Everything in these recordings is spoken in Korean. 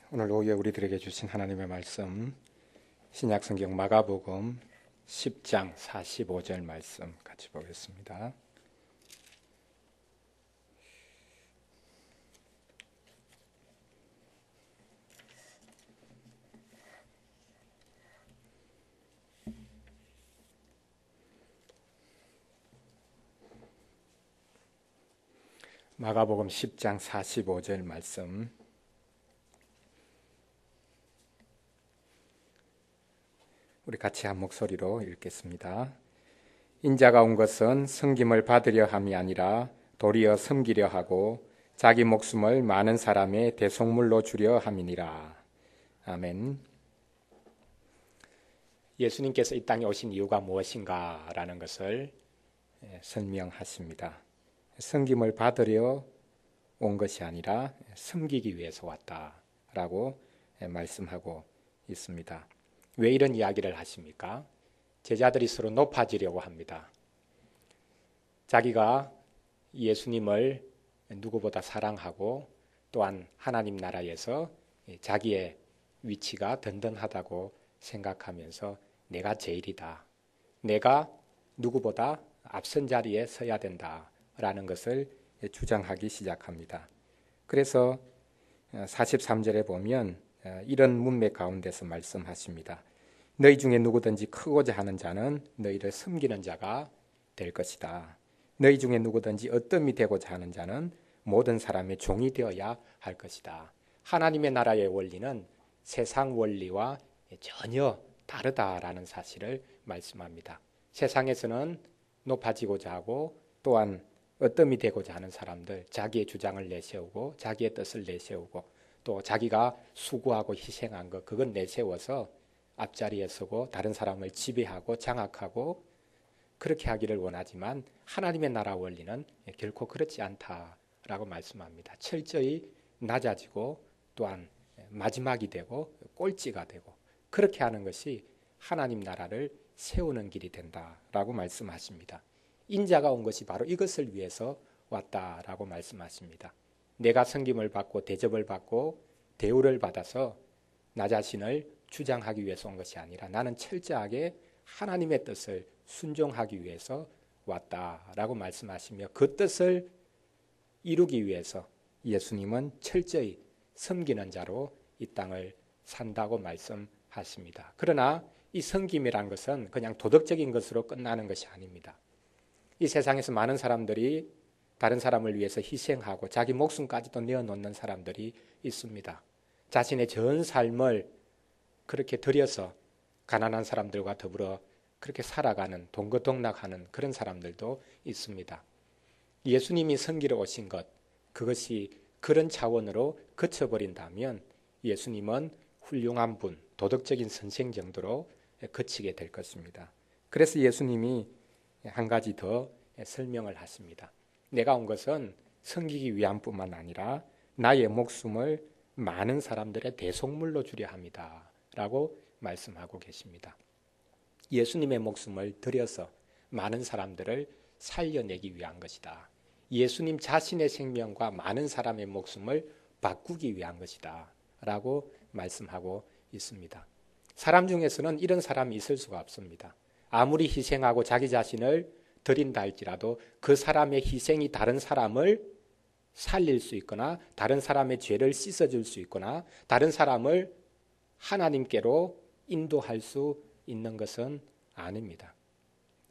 오늘 오후에 우리들에게 주신 하나님의 말씀, 신약성경 마가복음 10장 45절 말씀 같이 보겠습니다. 마가복음 10장 45절 말씀, 우리 같이 한 목소리로 읽겠습니다. 인자가 온 것은 섬김을 받으려 함이 아니라 도리어 섬기려 하고 자기 목숨을 많은 사람의 대속물로 주려 함이니라. 아멘. 예수님께서 이 땅에 오신 이유가 무엇인가라는 것을 설명하십니다. 섬김을 받으려 온 것이 아니라 섬기기 위해서 왔다라고 말씀하고 있습니다. 왜 이런 이야기를 하십니까? 제자들이 서로 높아지려고 합니다. 자기가 예수님을 누구보다 사랑하고 또한 하나님 나라에서 자기의 위치가 든든하다고 생각하면서 내가 제일이다. 내가 누구보다 앞선 자리에 서야 된다라는 것을 주장하기 시작합니다. 그래서 43절에 보면 이런 문맥 가운데서 말씀하십니다. 너희 중에 누구든지 크고자 하는 자는 너희를 섬기는 자가 될 것이다. 너희 중에 누구든지 어뜸이 되고자 하는 자는 모든 사람의 종이 되어야 할 것이다. 하나님의 나라의 원리는 세상 원리와 전혀 다르다라는 사실을 말씀합니다. 세상에서는 높아지고자 하고 또한 어뜸이 되고자 하는 사람들, 자기의 주장을 내세우고 자기의 뜻을 내세우고 또 자기가 수고하고 희생한 것, 그건 내세워서 앞자리에 서고 다른 사람을 지배하고 장악하고 그렇게 하기를 원하지만 하나님의 나라 원리는 결코 그렇지 않다라고 말씀합니다. 철저히 낮아지고 또한 마지막이 되고 꼴찌가 되고 그렇게 하는 것이 하나님 나라를 세우는 길이 된다라고 말씀하십니다. 인자가 온 것이 바로 이것을 위해서 왔다라고 말씀하십니다. 내가 섬김을 받고 대접을 받고 대우를 받아서 나 자신을 주장하기 위해서 온 것이 아니라 나는 철저하게 하나님의 뜻을 순종하기 위해서 왔다라고 말씀하시며 그 뜻을 이루기 위해서 예수님은 철저히 섬기는 자로 이 땅을 산다고 말씀하십니다. 그러나 이 섬김이란 것은 그냥 도덕적인 것으로 끝나는 것이 아닙니다. 이 세상에서 많은 사람들이 다른 사람을 위해서 희생하고 자기 목숨까지도 내어놓는 사람들이 있습니다. 자신의 전 삶을 그렇게 들여서 가난한 사람들과 더불어 그렇게 살아가는 동거동락하는 그런 사람들도 있습니다. 예수님이 섬기러 오신 것, 그것이 그런 차원으로 그쳐버린다면 예수님은 훌륭한 분, 도덕적인 선생 정도로 그치게 될 것입니다. 그래서 예수님이 한 가지 더 설명을 하십니다. 내가 온 것은 섬기기 위함뿐만 아니라 나의 목숨을 많은 사람들의 대속물로 주려 합니다. 라고 말씀하고 계십니다. 예수님의 목숨을 들여서 많은 사람들을 살려내기 위한 것이다. 예수님 자신의 생명과 많은 사람의 목숨을 바꾸기 위한 것이다. 라고 말씀하고 있습니다. 사람 중에서는 이런 사람이 있을 수가 없습니다. 아무리 희생하고 자기 자신을 드린다 할지라도 그 사람의 희생이 다른 사람을 살릴 수 있거나 다른 사람의 죄를 씻어줄 수 있거나 다른 사람을 하나님께로 인도할 수 있는 것은 아닙니다.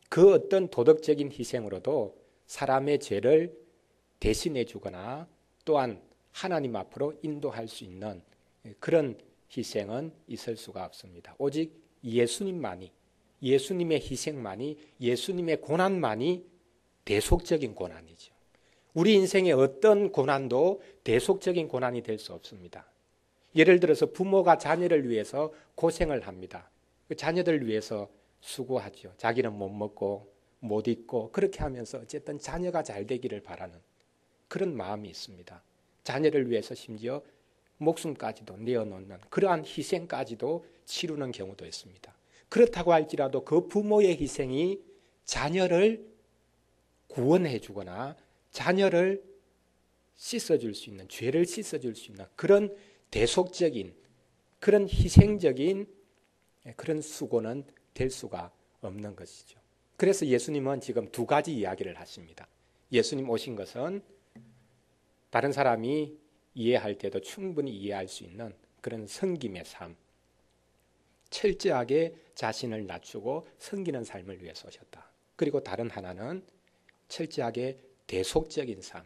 그 어떤 도덕적인 희생으로도 사람의 죄를 대신해 주거나 또한 하나님 앞으로 인도할 수 있는 그런 희생은 있을 수가 없습니다. 오직 예수님만이, 예수님의 희생만이, 예수님의 고난만이 대속적인 고난이죠. 우리 인생의 어떤 고난도 대속적인 고난이 될 수 없습니다. 예를 들어서 부모가 자녀를 위해서 고생을 합니다. 자녀들 위해서 수고하죠. 자기는 못 먹고 못 입고 그렇게 하면서 어쨌든 자녀가 잘 되기를 바라는 그런 마음이 있습니다. 자녀를 위해서 심지어 목숨까지도 내어놓는 그러한 희생까지도 치르는 경우도 있습니다. 그렇다고 할지라도 그 부모의 희생이 자녀를 구원해 주거나 자녀를 씻어줄 수 있는, 죄를 씻어줄 수 있는 그런 대속적인 그런 희생적인 그런 수고는 될 수가 없는 것이죠. 그래서 예수님은 지금 두 가지 이야기를 하십니다. 예수님 오신 것은 다른 사람이 이해할 때도 충분히 이해할 수 있는 그런 섬김의 삶, 철저하게 자신을 낮추고 섬기는 삶을 위해서 오셨다. 그리고 다른 하나는 철저하게 대속적인 삶,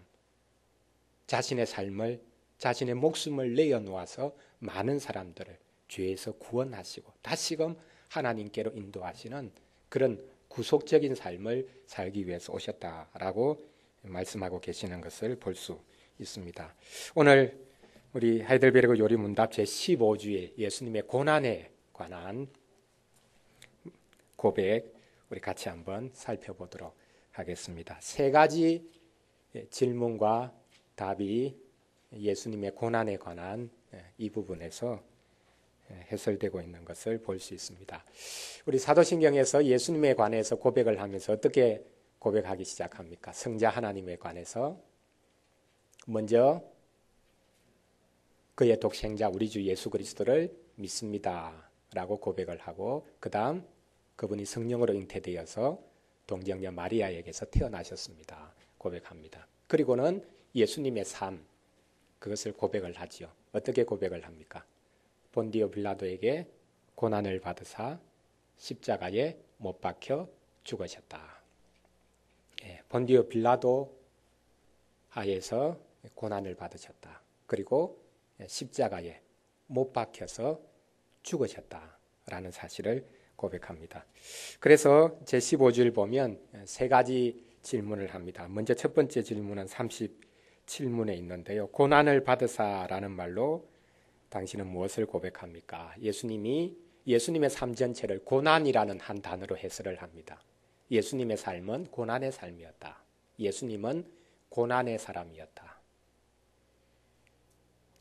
자신의 삶을, 자신의 목숨을 내어놓아서 많은 사람들을 죄에서 구원하시고 다시금 하나님께로 인도하시는 그런 구속적인 삶을 살기 위해서 오셨다라고 말씀하고 계시는 것을 볼 수 있습니다. 오늘 우리 하이델베르그 요리문답 제15주일 예수님의 고난에 관한 고백 우리 같이 한번 살펴보도록 하겠습니다. 세 가지 질문과 답이 예수님의 고난에 관한 이 부분에서 해설되고 있는 것을 볼 수 있습니다. 우리 사도신경에서 예수님에 관해서 고백을 하면서 어떻게 고백하기 시작합니까? 성자 하나님에 관해서 먼저 그의 독생자 우리 주 예수 그리스도를 믿습니다 라고 고백을 하고 그 다음 그분이 성령으로 잉태되어서 동정녀 마리아에게서 태어나셨습니다 고백합니다. 그리고는 예수님의 삶 그것을 고백을 하지요. 어떻게 고백을 합니까? 본디오 빌라도에게 고난을 받으사 십자가에 못 박혀 죽으셨다. 본디오 빌라도 하에서 고난을 받으셨다. 그리고 십자가에 못 박혀서 죽으셨다라는 사실을 고백합니다. 그래서 제15주를 보면 세 가지 질문을 합니다. 먼저 첫 번째 질문은 37문에 있는데요. 고난을 받으사라는 말로 당신은 무엇을 고백합니까? 예수님의 삶 전체를 고난이라는 한 단어로 해설을 합니다. 예수님의 삶은 고난의 삶이었다. 예수님은 고난의 사람이었다.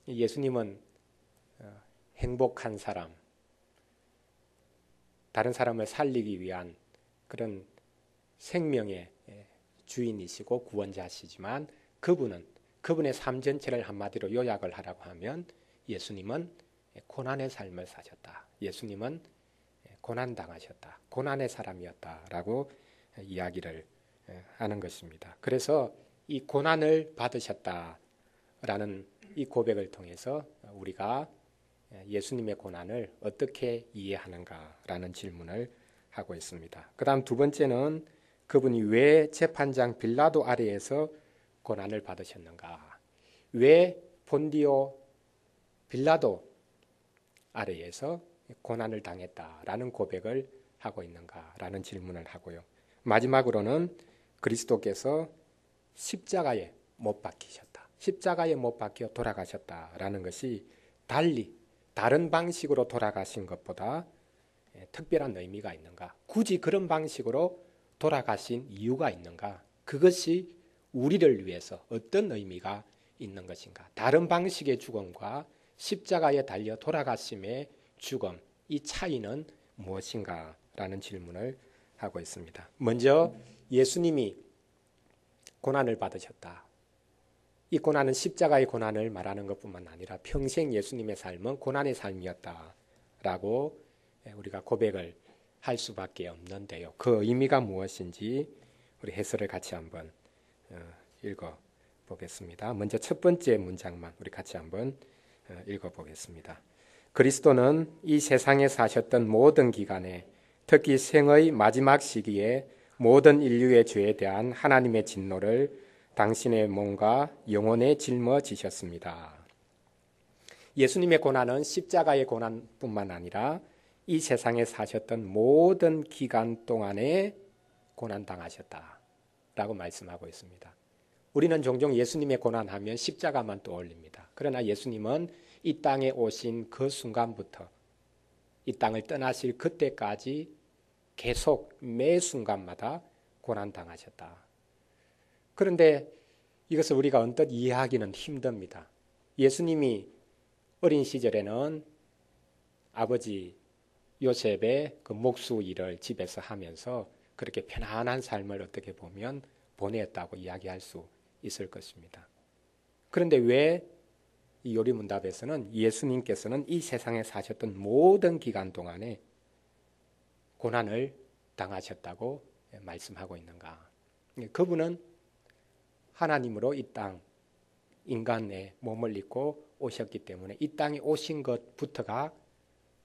예수님은 행복한 사람, 다른 사람을 살리기 위한 그런 생명의 주인이시고 구원자시지만 그분의 삶 전체를 한마디로 요약을 하라고 하면 예수님은 고난의 삶을 사셨다. 예수님은 고난당하셨다. 고난의 사람이었다라고 이야기를 하는 것입니다. 그래서 이 고난을 받으셨다라는 이 고백을 통해서 우리가 예수님의 고난을 어떻게 이해하는가라는 질문을 하고 있습니다. 그 다음 두 번째는 그분이 왜 재판장 빌라도 아래에서 고난을 받으셨는가? 왜 본디오 빌라도 아래에서 고난을 당했다라는 고백을 하고 있는가라는 질문을 하고요. 마지막으로는 그리스도께서 십자가에 못 박히셨다. 십자가에 못 박혀 돌아가셨다라는 것이 달리 다른 방식으로 돌아가신 것보다 특별한 의미가 있는가? 굳이 그런 방식으로 돌아가신 이유가 있는가? 그것이 우리를 위해서 어떤 의미가 있는 것인가? 다른 방식의 죽음과 십자가에 달려 돌아가심의 죽음, 이 차이는 무엇인가? 라는 질문을 하고 있습니다. 먼저 예수님이 고난을 받으셨다. 이 고난은 십자가의 고난을 말하는 것뿐만 아니라 평생 예수님의 삶은 고난의 삶이었다라고 우리가 고백을 할 수밖에 없는데요. 그 의미가 무엇인지 우리 해설을 같이 한번 읽어보겠습니다. 먼저 첫 번째 문장만 우리 같이 한번 읽어보겠습니다. 그리스도는 이 세상에 사셨던 모든 기간에 특히 생의 마지막 시기에 모든 인류의 죄에 대한 하나님의 진노를 당신의 몸과 영혼에 짊어지셨습니다. 예수님의 고난은 십자가의 고난뿐만 아니라 이 세상에 사셨던 모든 기간 동안에 고난당하셨다라고 말씀하고 있습니다. 우리는 종종 예수님의 고난하면 십자가만 떠올립니다. 그러나 예수님은 이 땅에 오신 그 순간부터 이 땅을 떠나실 그때까지 계속 매 순간마다 고난당하셨다. 그런데 이것을 우리가 언뜻 이해하기는 힘듭니다. 예수님이 어린 시절에는 아버지 요셉의 그 목수 일을 집에서 하면서 그렇게 편안한 삶을 어떻게 보면 보냈다고 이야기할 수 있을 것입니다. 그런데 왜 이 요리문답에서는 예수님께서는 이 세상에 사셨던 모든 기간 동안에 고난을 당하셨다고 말씀하고 있는가? 그분은 하나님으로 이 땅 인간의 몸을 입고 오셨기 때문에 이 땅에 오신 것부터가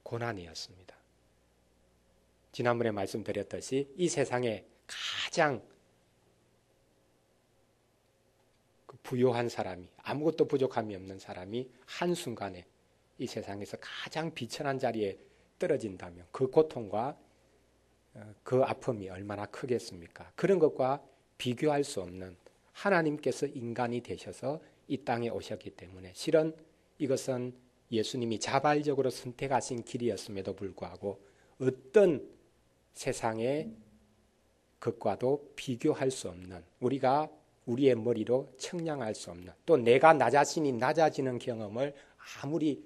고난이었습니다. 지난번에 말씀드렸듯이 이 세상에 가장 부유한 사람이, 아무것도 부족함이 없는 사람이 한순간에 이 세상에서 가장 비천한 자리에 떨어진다면 그 고통과 그 아픔이 얼마나 크겠습니까? 그런 것과 비교할 수 없는 하나님께서 인간이 되셔서 이 땅에 오셨기 때문에 실은 이것은 예수님이 자발적으로 선택하신 길이었음에도 불구하고 어떤 세상의 것과도 비교할 수 없는, 우리가 우리의 머리로 측량할 수 없는, 또 내가 나 자신이 낮아지는 경험을 아무리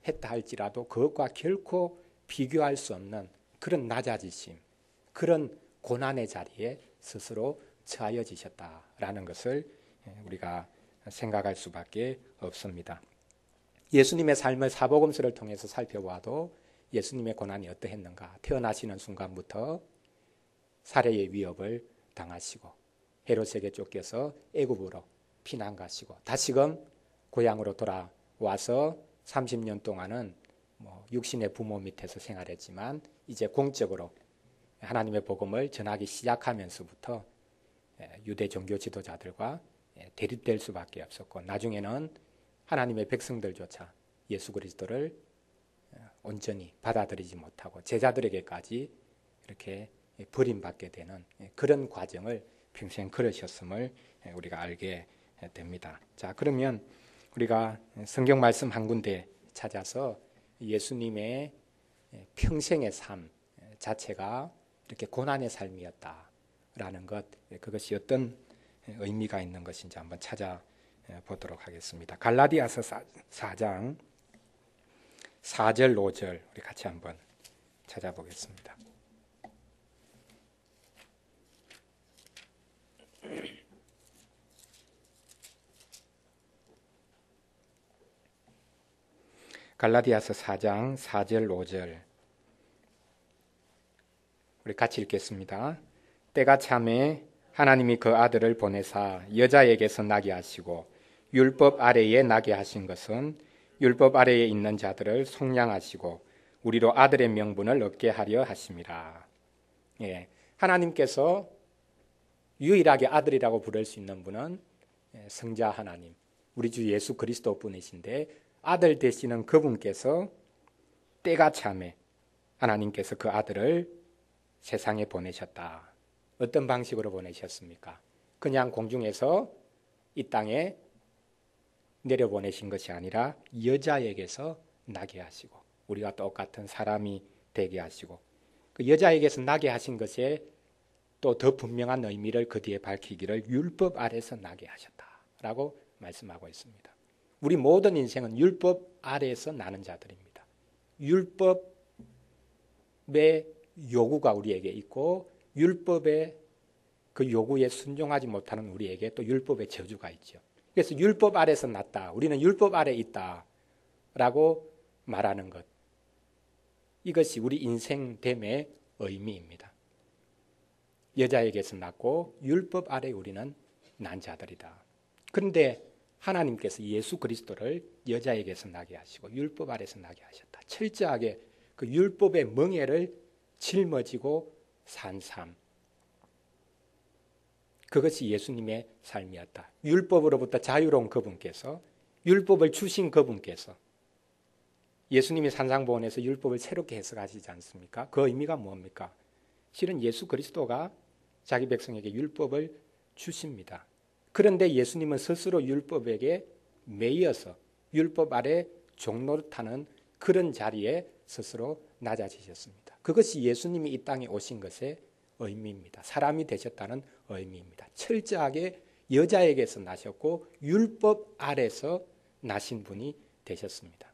했다 할지라도 그것과 결코 비교할 수 없는 그런 낮아지심, 그런 고난의 자리에 스스로 처하여지셨다라는 것을 우리가 생각할 수밖에 없습니다. 예수님의 삶을 사복음서를 통해서 살펴봐도 예수님의 고난이 어떠했는가? 태어나시는 순간부터 살해의 위협을 당하시고 헤롯에게 쫓겨서 애굽으로 피난 가시고 다시금 고향으로 돌아와서 30년 동안은 육신의 부모 밑에서 생활했지만 이제 공적으로 하나님의 복음을 전하기 시작하면서부터 유대 종교 지도자들과 대립될 수밖에 없었고 나중에는 하나님의 백성들조차 예수 그리스도를 온전히 받아들이지 못하고 제자들에게까지 이렇게 버림받게 되는 그런 과정을 평생 걸으셨음을 우리가 알게 됩니다. 자, 그러면 우리가 성경 말씀 한 군데 찾아서 예수님의 평생의 삶 자체가 이렇게 고난의 삶이었다라는 것, 그것이 어떤 의미가 있는 것인지 한번 찾아보도록 하겠습니다. 갈라디아서 4장 4절 5절 우리 같이 한번 찾아보겠습니다. 갈라디아서 4장 4절 5절 우리 같이 읽겠습니다. 때가 참에 하나님이 그 아들을 보내사 여자에게서 나게 하시고 율법 아래에 나게 하신 것은 율법 아래에 있는 자들을 속량하시고 우리로 아들의 명분을 얻게 하려 하심이라. 하나님께서 유일하게 아들이라고 부를 수 있는 분은 성자 하나님, 우리 주 예수 그리스도 분이신데 아들 되시는 그분께서 때가 참에 하나님께서 그 아들을 세상에 보내셨다. 어떤 방식으로 보내셨습니까? 그냥 공중에서 이 땅에 내려보내신 것이 아니라 여자에게서 나게 하시고 우리가 똑같은 사람이 되게 하시고 그 여자에게서 나게 하신 것에 또 더 분명한 의미를 그 뒤에 밝히기를 율법 아래에서 나게 하셨다라고 말씀하고 있습니다. 우리 모든 인생은 율법 아래에서 나는 자들입니다. 율법의 요구가 우리에게 있고 율법의 그 요구에 순종하지 못하는 우리에게 또 율법의 저주가 있죠. 그래서 율법 아래에서 났다. 우리는 율법 아래에 있다라고 말하는 것. 이것이 우리 인생됨의 의미입니다. 여자에게서 났고 율법 아래 우리는 난 자들이다. 그런데 하나님께서 예수 그리스도를 여자에게서 나게 하시고 율법 아래에서 나게 하셨다. 철저하게 그 율법의 멍에를 짊어지고 산 삶. 그것이 예수님의 삶이었다. 율법으로부터 자유로운 그분께서, 율법을 주신 그분께서 예수님이 산상보원에서 율법을 새롭게 해석하시지 않습니까? 그 의미가 뭡니까? 실은 예수 그리스도가 자기 백성에게 율법을 주십니다. 그런데 예수님은 스스로 율법에게 매여서 율법 아래 종노릇하는 그런 자리에 스스로 낮아지셨습니다. 그것이 예수님이 이 땅에 오신 것의 의미입니다. 사람이 되셨다는 의미입니다. 철저하게 여자에게서 나셨고 율법 아래서 나신 분이 되셨습니다.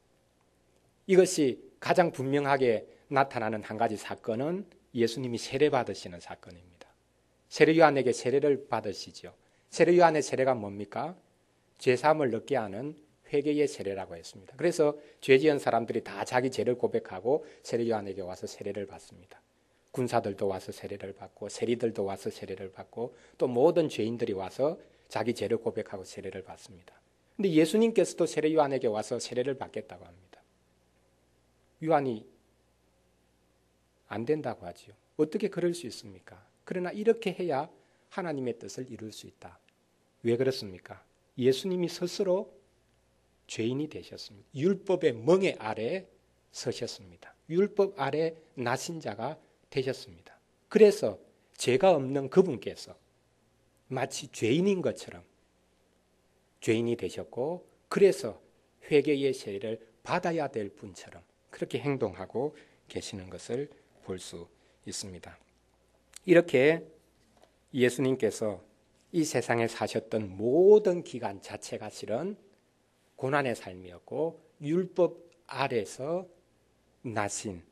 이것이 가장 분명하게 나타나는 한 가지 사건은 예수님이 세례 받으시는 사건입니다. 세례 요한에게 세례를 받으시죠. 세례 요한의 세례가 뭡니까? 죄사함을 얻게 하는 회개의 세례라고 했습니다. 그래서 죄 지은 사람들이 다 자기 죄를 고백하고 세례 요한에게 와서 세례를 받습니다. 군사들도 와서 세례를 받고 세리들도 와서 세례를 받고 또 모든 죄인들이 와서 자기 죄를 고백하고 세례를 받습니다. 근데 예수님께서도 세례 요한에게 와서 세례를 받겠다고 합니다. 요한이 안 된다고 하지요. 어떻게 그럴 수 있습니까? 그러나 이렇게 해야 하나님의 뜻을 이룰 수 있다. 왜 그렇습니까? 예수님이 스스로 죄인이 되셨습니다. 율법의 멍에 아래 서셨습니다. 율법 아래 나신 자가 되셨습니다. 그래서 죄가 없는 그분께서 마치 죄인인 것처럼 죄인이 되셨고 그래서 회개의 세례를 받아야 될 분처럼 그렇게 행동하고 계시는 것을 볼 수 있습니다. 이렇게 예수님께서 이 세상에 사셨던 모든 기간 자체가 실은 고난의 삶이었고 율법 아래서 나신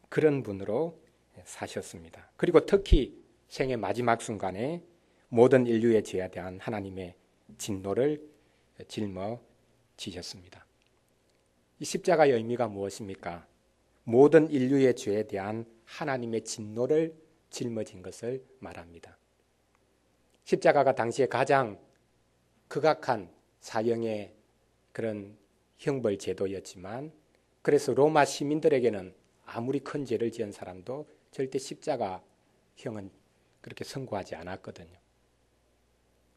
그런 분으로 사셨습니다. 그리고 특히 생의 마지막 순간에 모든 인류의 죄에 대한 하나님의 진노를 짊어지셨습니다. 이 십자가의 의미가 무엇입니까? 모든 인류의 죄에 대한 하나님의 진노를 짊어진 것을 말합니다. 십자가가 당시에 가장 극악한 사형의 그런 형벌 제도였지만 그래서 로마 시민들에게는 아무리 큰 죄를 지은 사람도 절대 십자가형은 그렇게 선고하지 않았거든요.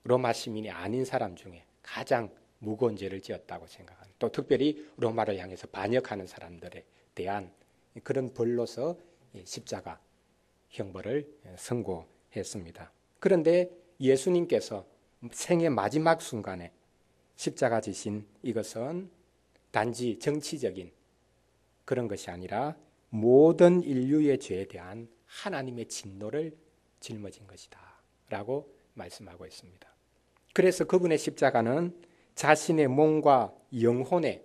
로마 시민이 아닌 사람 중에 가장 무거운 죄를 지었다고 생각합니다. 또 특별히 로마를 향해서 반역하는 사람들에 대한 그런 벌로서 십자가 형벌을 선고했습니다. 그런데 예수님께서 생의 마지막 순간에 십자가 지신 이것은 단지 정치적인 그런 것이 아니라 모든 인류의 죄에 대한 하나님의 진노를 짊어진 것이다 라고 말씀하고 있습니다. 그래서 그분의 십자가는 자신의 몸과 영혼에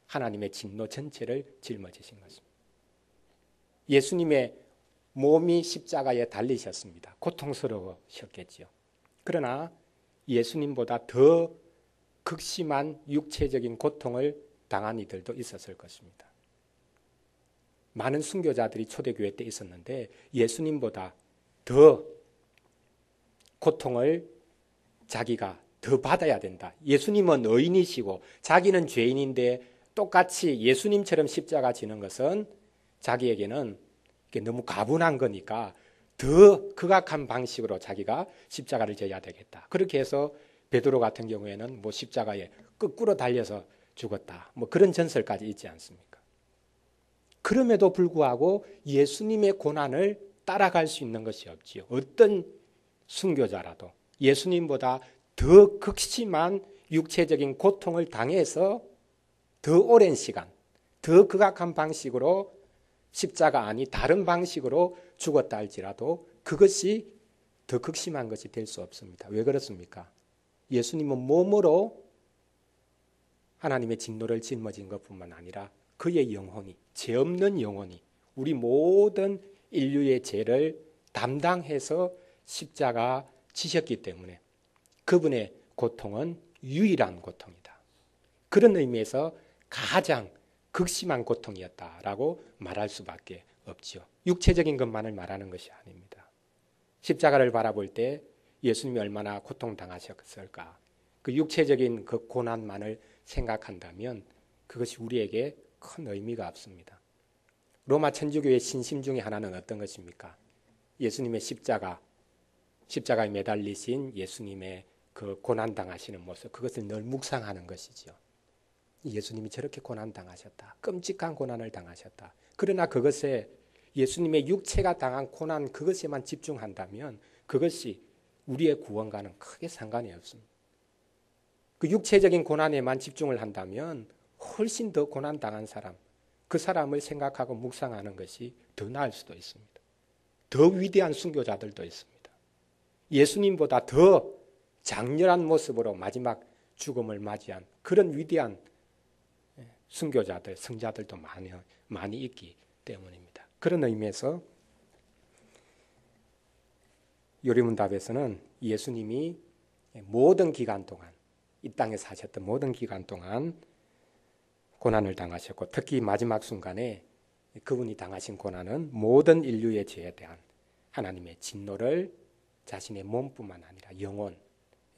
하나님의 진노 전체를 짊어지신 것입니다. 예수님의 몸이 십자가에 달리셨습니다. 고통스러우셨겠지요. 그러나 예수님보다 더 극심한 육체적인 고통을 당한 이들도 있었을 것입니다. 많은 순교자들이 초대교회 때 있었는데 예수님보다 더 고통을 자기가 더 받아야 된다. 예수님은 의인이시고 자기는 죄인인데 똑같이 예수님처럼 십자가 지는 것은 자기에게는 너무 가분한 거니까 더 극악한 방식으로 자기가 십자가를 져야 되겠다. 그렇게 해서 베드로 같은 경우에는 뭐 십자가에 거꾸로 달려서 죽었다. 뭐 그런 전설까지 있지 않습니까? 그럼에도 불구하고 예수님의 고난을 따라갈 수 있는 것이 없지요. 어떤 순교자라도 예수님보다 더 극심한 육체적인 고통을 당해서 더 오랜 시간, 더 극악한 방식으로 십자가 아니 다른 방식으로 죽었다 할지라도 그것이 더 극심한 것이 될 수 없습니다. 왜 그렇습니까? 예수님은 몸으로 하나님의 진노를 짊어진 것뿐만 아니라 그의 영혼이, 죄 없는 영혼이 우리 모든 인류의 죄를 담당해서 십자가 지셨기 때문에 그분의 고통은 유일한 고통이다. 그런 의미에서 가장 극심한 고통이었다라고 말할 수밖에 없죠. 육체적인 것만을 말하는 것이 아닙니다. 십자가를 바라볼 때 예수님이 얼마나 고통당하셨을까? 그 육체적인 그 고난만을 생각한다면 그것이 우리에게 큰 의미가 없습니다. 로마 천주교의 신심 중에 하나는 어떤 것입니까? 예수님의 십자가에 매달리신 예수님의 그 고난당하시는 모습, 그것을 늘 묵상하는 것이죠. 예수님이 저렇게 고난당하셨다. 끔찍한 고난을 당하셨다. 그러나 그것에 예수님의 육체가 당한 고난 그것에만 집중한다면 그것이 우리의 구원과는 크게 상관이 없습니다. 그 육체적인 고난에만 집중을 한다면 훨씬 더 고난당한 사람, 그 사람을 생각하고 묵상하는 것이 더 나을 수도 있습니다. 더 위대한 순교자들도 있습니다. 예수님보다 더 장렬한 모습으로 마지막 죽음을 맞이한 그런 위대한 순교자들, 성자들도 많이 있기 때문입니다. 그런 의미에서 요리문답에서는 예수님이 모든 기간 동안 이 땅에 사셨던 모든 기간 동안 고난을 당하셨고, 특히 마지막 순간에 그분이 당하신 고난은 모든 인류의 죄에 대한 하나님의 진노를 자신의 몸뿐만 아니라 영혼,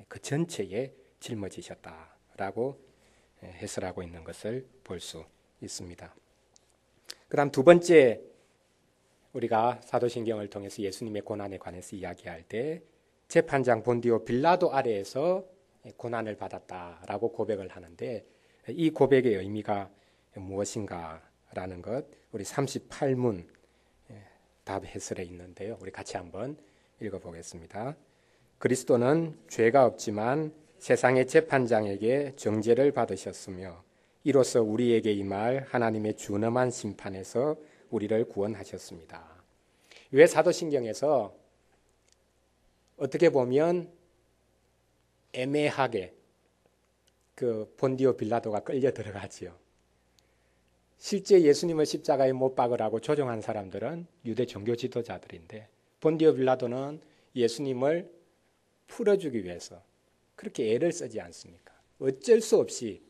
그 전체에 짊어지셨다라고 해설하고 있는 것을 볼 수 있습니다. 그 다음 두 번째, 우리가 사도신경을 통해서 예수님의 고난에 관해서 이야기할 때 재판장 본디오 빌라도 아래에서 고난을 받았다라고 고백을 하는데, 이 고백의 의미가 무엇인가라는 것, 우리 38문 답 해설에 있는데요. 우리 같이 한번 읽어보겠습니다. 그리스도는 죄가 없지만 세상의 재판장에게 정죄를 받으셨으며 이로써 우리에게 임할 하나님의 준엄한 심판에서 우리를 구원하셨습니다. 왜 사도신경에서 어떻게 보면 애매하게 그 본디오 빌라도가 끌려 들어가지요. 실제 예수님을 십자가에 못 박으라고 조종한 사람들은 유대 종교 지도자들인데, 본디오 빌라도는 예수님을 풀어주기 위해서 그렇게 애를 쓰지 않습니까? 어쩔 수 없이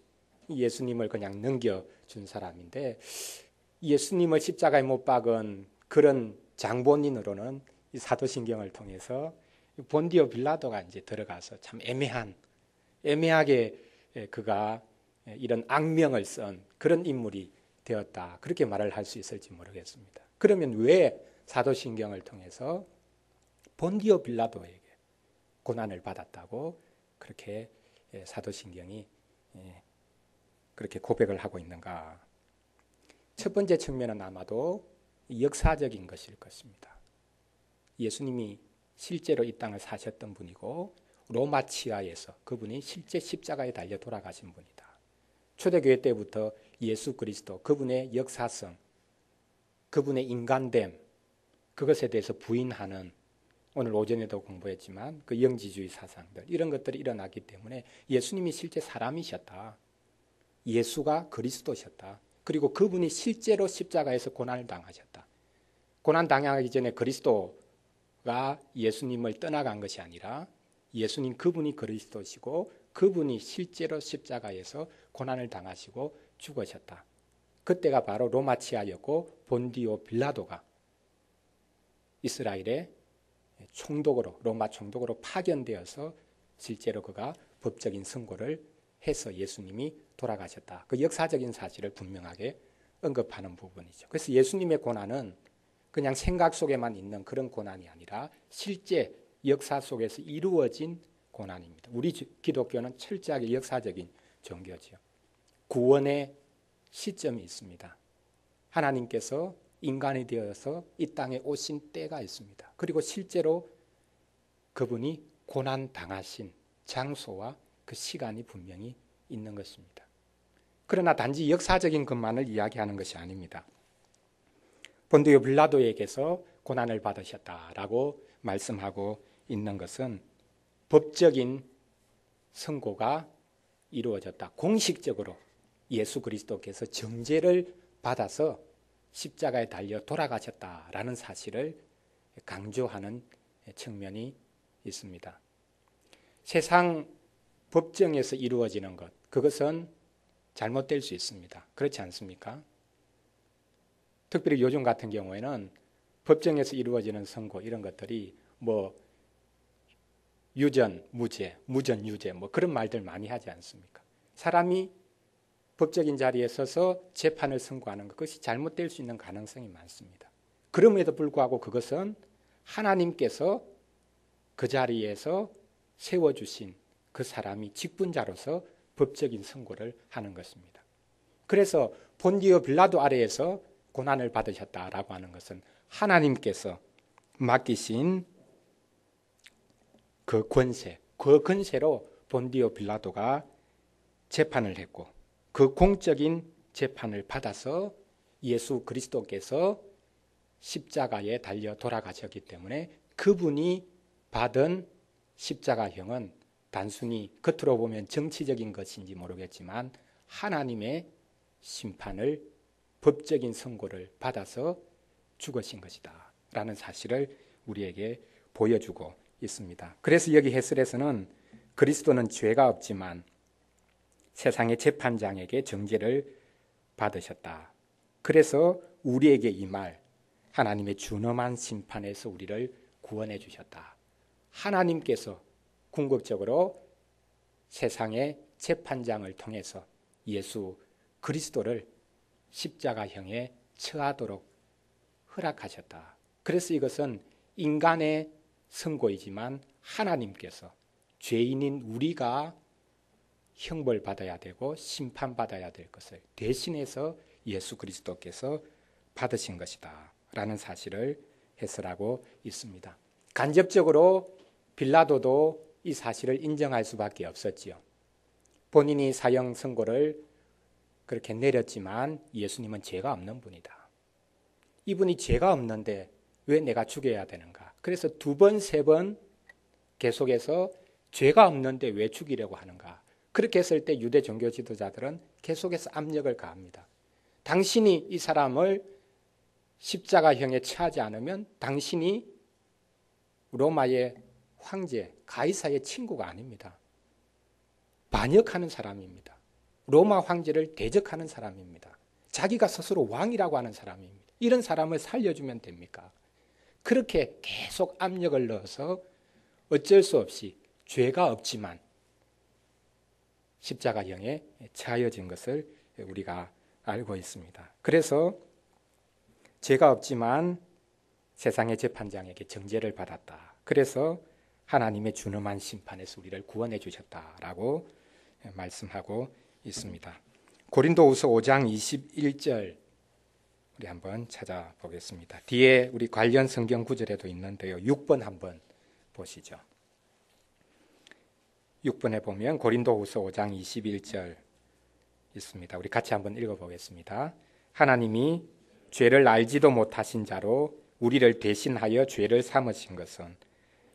예수님을 그냥 넘겨준 사람인데, 예수님을 십자가에 못 박은 그런 장본인으로는 이 사도신경을 통해서 본디오 빌라도가 이제 들어가서 참 애매하게 그가 이런 악명을 쓴 그런 인물이 되었다, 그렇게 말을 할 수 있을지 모르겠습니다. 그러면 왜 사도신경을 통해서 본디오 빌라도에게 고난을 받았다고 그렇게 사도신경이 그렇게 고백을 하고 있는가? 첫 번째 측면은 아마도 역사적인 것일 것입니다. 예수님이 실제로 이 땅을 사셨던 분이고 로마 치하에서 그분이 실제 십자가에 달려 돌아가신 분이다. 초대교회 때부터 예수 그리스도, 그분의 역사성, 그분의 인간됨, 그것에 대해서 부인하는, 오늘 오전에도 공부했지만 그 영지주의 사상들, 이런 것들이 일어나기 때문에 예수님이 실제 사람이셨다, 예수가 그리스도셨다, 그리고 그분이 실제로 십자가에서 고난을 당하셨다. 고난 당하기 전에 그리스도가 예수님을 떠나간 것이 아니라 예수님 그분이 그리스도시고 그분이 실제로 십자가에서 고난을 당하시고 죽으셨다. 그때가 바로 로마 치하였고 본디오 빌라도가 이스라엘의 총독으로, 로마 총독으로 파견되어서 실제로 그가 법적인 선고를 해서 예수님이 돌아가셨다. 그 역사적인 사실을 분명하게 언급하는 부분이죠. 그래서 예수님의 고난은 그냥 생각 속에만 있는 그런 고난이 아니라 실제 역사 속에서 이루어진 고난입니다. 우리 기독교는 철저하게 역사적인 종교죠. 구원의 시점이 있습니다. 하나님께서 인간이 되어서 이 땅에 오신 때가 있습니다. 그리고 실제로 그분이 고난 당하신 장소와 그 시간이 분명히 있는 것입니다. 그러나 단지 역사적인 것만을 이야기하는 것이 아닙니다. 본디오 빌라도에게서 고난을 받으셨다라고 말씀하고 있는 것은 법적인 선고가 이루어졌다. 공식적으로 예수 그리스도께서 정죄를 받아서 십자가에 달려 돌아가셨다라는 사실을 강조하는 측면이 있습니다. 세상 법정에서 이루어지는 것, 그것은 잘못될 수 있습니다. 그렇지 않습니까? 특별히 요즘 같은 경우에는 법정에서 이루어지는 선고, 이런 것들이 뭐 유전, 무죄, 무전, 유죄, 뭐 그런 말들 많이 하지 않습니까? 사람이 법적인 자리에 서서 재판을 선고하는 것이 잘못될 수 있는 가능성이 많습니다. 그럼에도 불구하고 그것은 하나님께서 그 자리에서 세워주신 그 사람이 직분자로서 법적인 선고를 하는 것입니다. 그래서 본디오 빌라도 아래에서 고난을 받으셨다라고 하는 것은 하나님께서 맡기신 그 권세, 그 권세로 본디오 빌라도가 재판을 했고 그 공적인 재판을 받아서 예수 그리스도께서 십자가에 달려 돌아가셨기 때문에 그분이 받은 십자가형은 단순히 겉으로 보면 정치적인 것인지 모르겠지만 하나님의 심판을, 법적인 선고를 받아서 죽으신 것이다 라는 사실을 우리에게 보여주고 있습니다. 그래서 여기 해설에서는 그리스도는 죄가 없지만 세상의 재판장에게 정죄를 받으셨다. 그래서 우리에게 이 말, 하나님의 준엄한 심판에서 우리를 구원해 주셨다. 하나님께서 궁극적으로 세상의 재판장을 통해서 예수 그리스도를 십자가형에 처하도록 허락하셨다. 그래서 이것은 인간의 선고이지만 하나님께서 죄인인 우리가 형벌받아야 되고 심판받아야 될 것을 대신해서 예수 그리스도께서 받으신 것이다 라는 사실을 해설하고 있습니다. 간접적으로 빌라도도 이 사실을 인정할 수밖에 없었지요. 본인이 사형 선고를 그렇게 내렸지만 예수님은 죄가 없는 분이다. 이분이 죄가 없는데 왜 내가 죽여야 되는가? 그래서 두 번, 세 번 계속해서 죄가 없는데 왜 죽이려고 하는가? 그렇게 했을 때 유대 종교 지도자들은 계속해서 압력을 가합니다. 당신이 이 사람을 십자가형에 처하지 않으면 당신이 로마의 황제 가이사의 친구가 아닙니다. 반역하는 사람입니다. 로마 황제를 대적하는 사람입니다. 자기가 스스로 왕이라고 하는 사람입니다. 이런 사람을 살려주면 됩니까? 그렇게 계속 압력을 넣어서 어쩔 수 없이 죄가 없지만 십자가형에 처하여진 것을 우리가 알고 있습니다. 그래서 죄가 없지만 세상의 재판장에게 정죄를 받았다. 그래서 하나님의 준엄한 심판에서 우리를 구원해 주셨다라고 말씀하고 있습니다. 고린도후서 5장 21절 우리 한번 찾아보겠습니다. 뒤에 우리 관련 성경 구절에도 있는데요. 6번 한번 보시죠. 6번에 보면 고린도후서 5장 21절 있습니다. 우리 같이 한번 읽어보겠습니다. 하나님이 죄를 알지도 못하신 자로 우리를 대신하여 죄를 삼으신 것은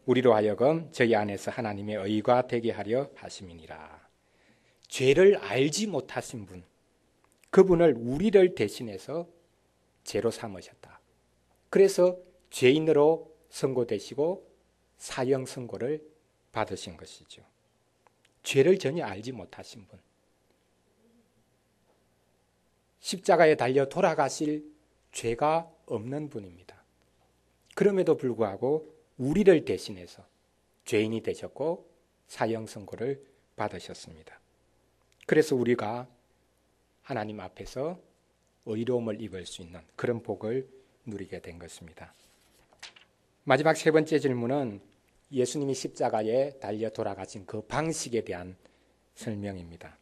우리로 하여금 저희 안에서 하나님의 의가 되게 하려 하심이니라. 죄를 알지 못하신 분, 그분을 우리를 대신해서 죄로 삼으셨다. 그래서 죄인으로 선고되시고 사형 선고를 받으신 것이죠. 죄를 전혀 알지 못하신 분, 십자가에 달려 돌아가실 죄가 없는 분입니다. 그럼에도 불구하고 우리를 대신해서 죄인이 되셨고 사형 선고를 받으셨습니다. 그래서 우리가 하나님 앞에서 의로움을 입을 수 있는 그런 복을 누리게 된 것입니다. 마지막 세 번째 질문은 예수님이 십자가에 달려 돌아가신 그 방식에 대한 설명입니다.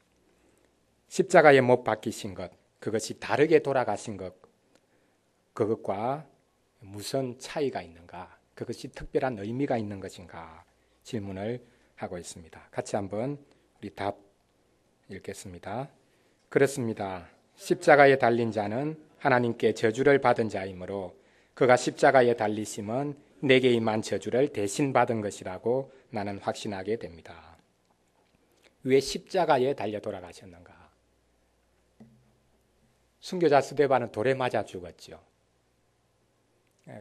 십자가에 못 박히신 것, 그것이 다르게 돌아가신 것, 그것과 무슨 차이가 있는가? 그것이 특별한 의미가 있는 것인가? 질문을 하고 있습니다. 같이 한번 우리 답 읽겠습니다. 그렇습니다. 십자가에 달린 자는 하나님께 저주를 받은 자이므로 그가 십자가에 달리심은 내게 임한 저주를 대신 받은 것이라고 나는 확신하게 됩니다. 왜 십자가에 달려 돌아가셨는가? 순교자 스데반은 돌에 맞아 죽었죠.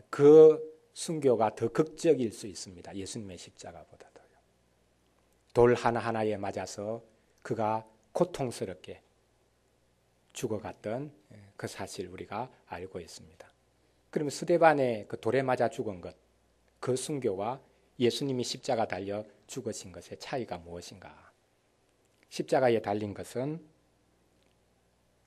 그 순교가 더 극적일 수 있습니다. 예수님의 십자가보다도요. 돌 하나하나에 맞아서 그가 고통스럽게 죽어갔던 그 사실 우리가 알고 있습니다. 그러면 스데반의 그 돌에 맞아 죽은 것, 그 순교와 예수님이 십자가 달려 죽으신 것의 차이가 무엇인가? 십자가에 달린 것은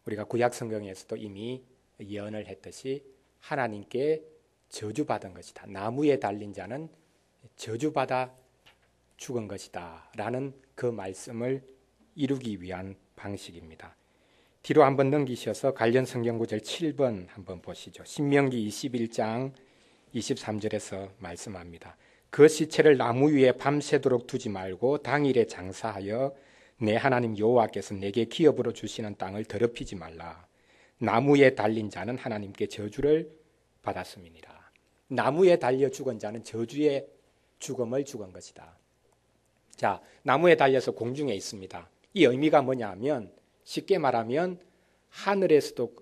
우리가 구약 성경에서도 이미 예언을 했듯이 하나님께 저주받은 것이다. 나무에 달린 자는 저주받아 죽은 것이다 라는 그 말씀을 이루기 위한 방식입니다. 뒤로 한번 넘기셔서 관련 성경 구절 7번 한번 보시죠. 신명기 21장 23절에서 말씀합니다. 그 시체를 나무 위에 밤새도록 두지 말고 당일에 장사하여 내 하나님 여호와께서 내게 기업으로 주시는 땅을 더럽히지 말라. 나무에 달린 자는 하나님께 저주를 받았음이니라. 나무에 달려 죽은 자는 저주의 죽음을 죽은 것이다. 자, 나무에 달려서 공중에 있습니다. 이 의미가 뭐냐 하면 쉽게 말하면 하늘에서도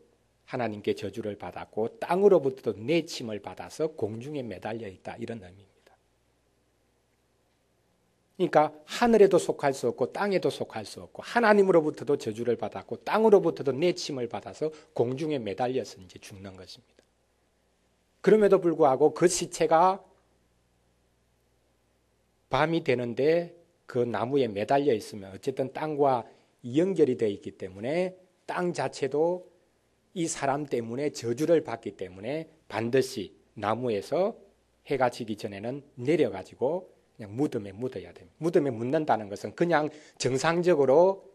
하나님께 저주를 받았고 땅으로부터도 내침을 받아서 공중에 매달려 있다 이런 의미입니다. 그러니까 하늘에도 속할 수 없고 땅에도 속할 수 없고 하나님으로부터도 저주를 받았고 땅으로부터도 내침을 받아서 공중에 매달려서 이제 죽는 것입니다. 그럼에도 불구하고 그 시체가 밤이 되는데 그 나무에 매달려 있으면 어쨌든 땅과 연결이 되어 있기 때문에 땅 자체도 이 사람 때문에 저주를 받기 때문에 반드시 나무에서 해가 지기 전에는 내려가지고 그냥 무덤에 묻어야 됩니다. 무덤에 묻는다는 것은 그냥 정상적으로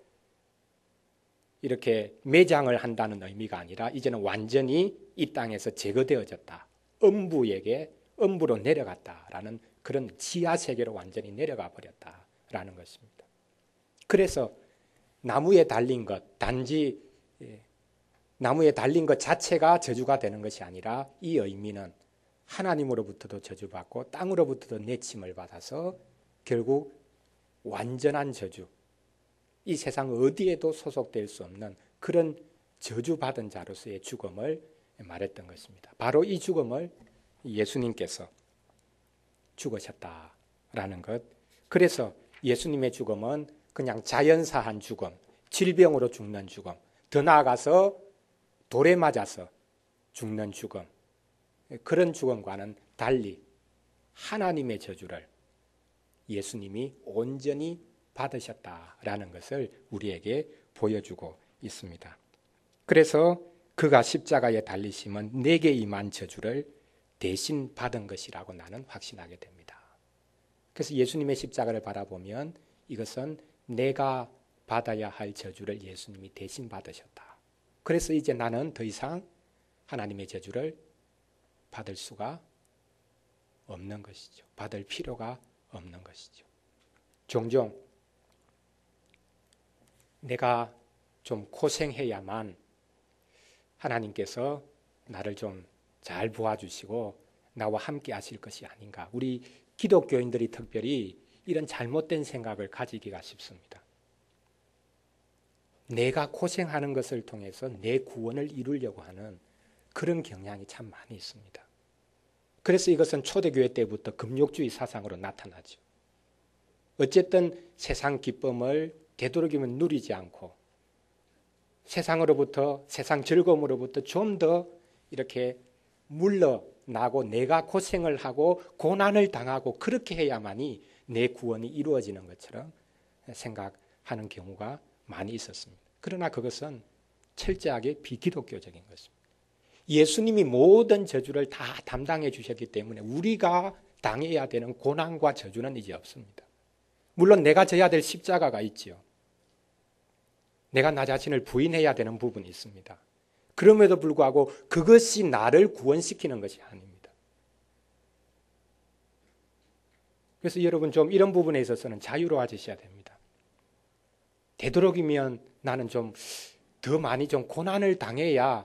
이렇게 매장을 한다는 의미가 아니라 이제는 완전히 이 땅에서 제거되어졌다. 음부로 내려갔다라는 그런 지하 세계로 완전히 내려가 버렸다라는 것입니다. 그래서 나무에 달린 것, 단지 나무에 달린 것 자체가 저주가 되는 것이 아니라 이 의미는 하나님으로부터도 저주받고 땅으로부터도 내침을 받아서 결국 완전한 저주, 이 세상 어디에도 소속될 수 없는 그런 저주받은 자로서의 죽음을 말했던 것입니다. 바로 이 죽음을 예수님께서 죽으셨다라는 것. 그래서 예수님의 죽음은 그냥 자연사한 죽음, 질병으로 죽는 죽음, 더 나아가서 돌에 맞아서 죽는 죽음, 그런 죽음과는 달리 하나님의 저주를 예수님이 온전히 받으셨다라는 것을 우리에게 보여주고 있습니다. 그래서 그가 십자가에 달리심은 내게 임한 저주를 대신 받은 것이라고 나는 확신하게 됩니다. 그래서 예수님의 십자가를 바라보면 이것은 내가 받아야 할 저주를 예수님이 대신 받으셨다. 그래서 이제 나는 더 이상 하나님의 저주를 받을 수가 없는 것이죠. 받을 필요가 없는 것이죠. 종종 내가 좀 고생해야만 하나님께서 나를 좀 잘 도와주시고 나와 함께 하실 것이 아닌가. 우리 기독교인들이 특별히 이런 잘못된 생각을 가지기가 쉽습니다. 내가 고생하는 것을 통해서 내 구원을 이루려고 하는 그런 경향이 참 많이 있습니다. 그래서 이것은 초대교회 때부터 금욕주의 사상으로 나타나죠. 어쨌든 세상 기쁨을 되도록이면 누리지 않고 세상 즐거움으로부터 좀 더 이렇게 물러나고 내가 고생을 하고 고난을 당하고 그렇게 해야만이 내 구원이 이루어지는 것처럼 생각하는 경우가 많이 있었습니다. 그러나 그것은 철저하게 비기독교적인 것입니다. 예수님이 모든 저주를 다 담당해 주셨기 때문에 우리가 당해야 되는 고난과 저주는 이제 없습니다. 물론 내가 져야 될 십자가가 있지요. 내가 나 자신을 부인해야 되는 부분이 있습니다. 그럼에도 불구하고 그것이 나를 구원시키는 것이 아닙니다. 그래서 여러분 좀 이런 부분에 있어서는 자유로워지셔야 됩니다. 되도록이면 나는 좀 더 많이 좀 고난을 당해야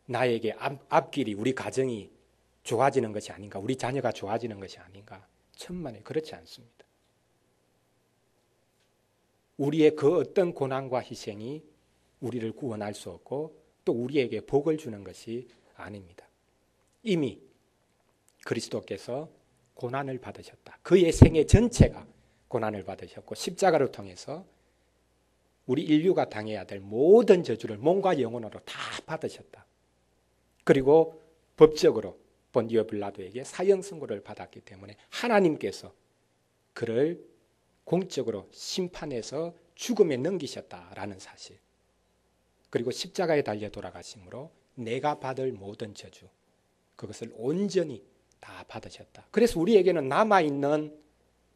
나에게 앞길이 우리 가정이 좋아지는 것이 아닌가, 우리 자녀가 좋아지는 것이 아닌가. 천만에 그렇지 않습니다. 우리의 그 어떤 고난과 희생이 우리를 구원할 수 없고 또 우리에게 복을 주는 것이 아닙니다. 이미 그리스도께서 고난을 받으셨다. 그의 생애 전체가 고난을 받으셨고 십자가를 통해서 우리 인류가 당해야 될 모든 저주를 몸과 영혼으로 다 받으셨다. 그리고 법적으로 본디오 빌라도에게 사형 선고를 받았기 때문에 하나님께서 그를 공적으로 심판해서 죽음에 넘기셨다라는 사실. 그리고 십자가에 달려 돌아가심으로 내가 받을 모든 저주, 그것을 온전히 다 받으셨다. 그래서 우리에게는 남아있는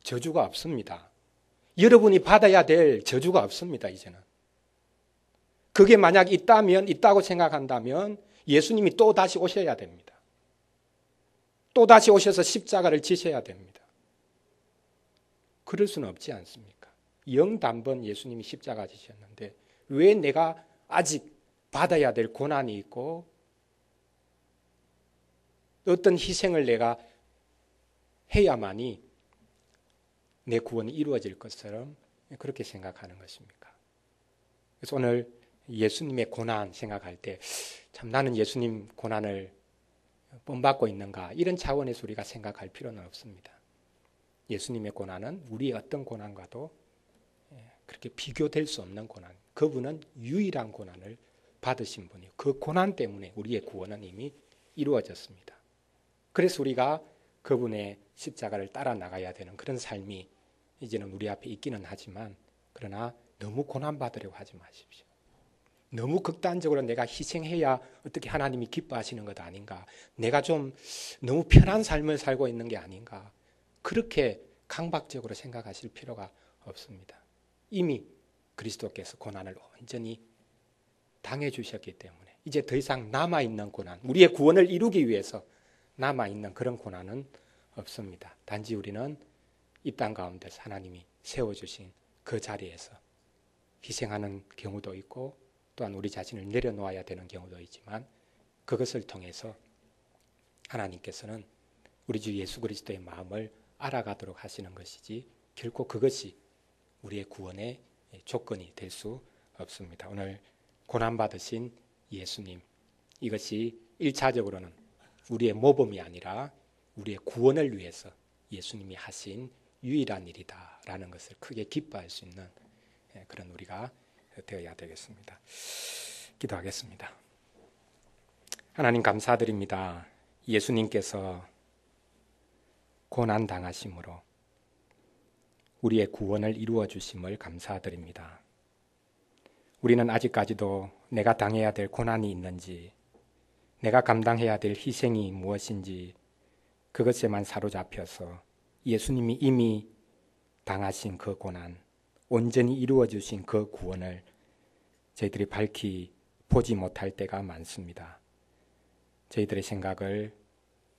저주가 없습니다. 여러분이 받아야 될 저주가 없습니다. 이제는. 그게 만약 있다고 생각한다면 예수님이 또 다시 오셔야 됩니다. 또 다시 오셔서 십자가를 지셔야 됩니다. 그럴 수는 없지 않습니까? 영단번 예수님이 십자가 지셨는데 왜 내가 아직 받아야 될 고난이 있고 어떤 희생을 내가 해야만이 내 구원이 이루어질 것처럼 그렇게 생각하는 것입니까? 그래서 오늘 예수님의 고난 생각할 때 참 나는 예수님 고난을 본받고 있는가 이런 차원에서 우리가 생각할 필요는 없습니다. 예수님의 고난은 우리의 어떤 고난과도 그렇게 비교될 수 없는 고난. 그분은 유일한 고난을 받으신 분이요. 그 고난 때문에 우리의 구원은 이미 이루어졌습니다. 그래서 우리가 그분의 십자가를 따라 나가야 되는 그런 삶이 이제는 우리 앞에 있기는 하지만, 그러나 너무 고난받으려고 하지 마십시오. 너무 극단적으로 내가 희생해야 어떻게 하나님이 기뻐하시는 것 아닌가, 내가 좀 너무 편한 삶을 살고 있는 게 아닌가, 그렇게 강박적으로 생각하실 필요가 없습니다. 이미 그리스도께서 고난을 온전히 당해주셨기 때문에 이제 더 이상 남아있는 고난, 우리의 구원을 이루기 위해서 남아있는 그런 고난은 없습니다. 단지 우리는 이 땅 가운데서 하나님이 세워주신 그 자리에서 희생하는 경우도 있고, 또한 우리 자신을 내려놓아야 되는 경우도 있지만, 그것을 통해서 하나님께서는 우리 주 예수 그리스도의 마음을 알아가도록 하시는 것이지, 결코 그것이 우리의 구원의 조건이 될 수 없습니다. 오늘 고난받으신 예수님, 이것이 1차적으로는 우리의 모범이 아니라 우리의 구원을 위해서 예수님이 하신 유일한 일이다라는 것을 크게 기뻐할 수 있는 그런 우리가 되어야 되겠습니다. 기도하겠습니다. 하나님 감사드립니다. 예수님께서 고난 당하심으로 우리의 구원을 이루어 주심을 감사드립니다. 우리는 아직까지도 내가 당해야 될 고난이 있는지, 내가 감당해야 될 희생이 무엇인지 그것에만 사로잡혀서 예수님이 이미 당하신 그 고난, 온전히 이루어 주신 그 구원을 저희들이 밝히 보지 못할 때가 많습니다. 저희들의 생각을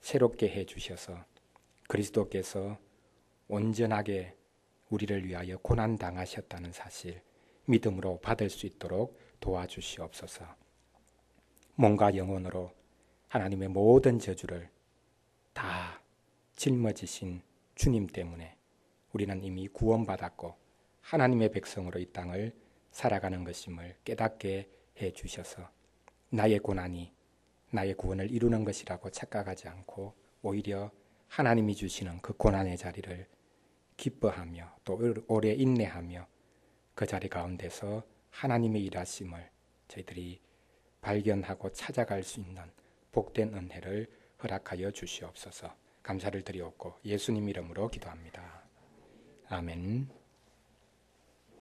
새롭게 해 주셔서 그리스도께서 온전하게 우리를 위하여 고난 당하셨다는 사실 믿음으로 받을 수 있도록 도와주시옵소서. 몸과 영혼으로 하나님의 모든 저주를 다 짊어지신 주님 때문에 우리는 이미 구원받았고 하나님의 백성으로 이 땅을 살아가는 것임을 깨닫게 해 주셔서 나의 고난이 나의 구원을 이루는 것이라고 착각하지 않고 오히려 하나님이 주시는 그 고난의 자리를 기뻐하며 또 오래 인내하며 그 자리 가운데서 하나님의 일하심을 저희들이 발견하고 찾아갈 수 있는 복된 은혜를 허락하여 주시옵소서. 감사를 드리옵고 예수님 이름으로 기도합니다. 아멘.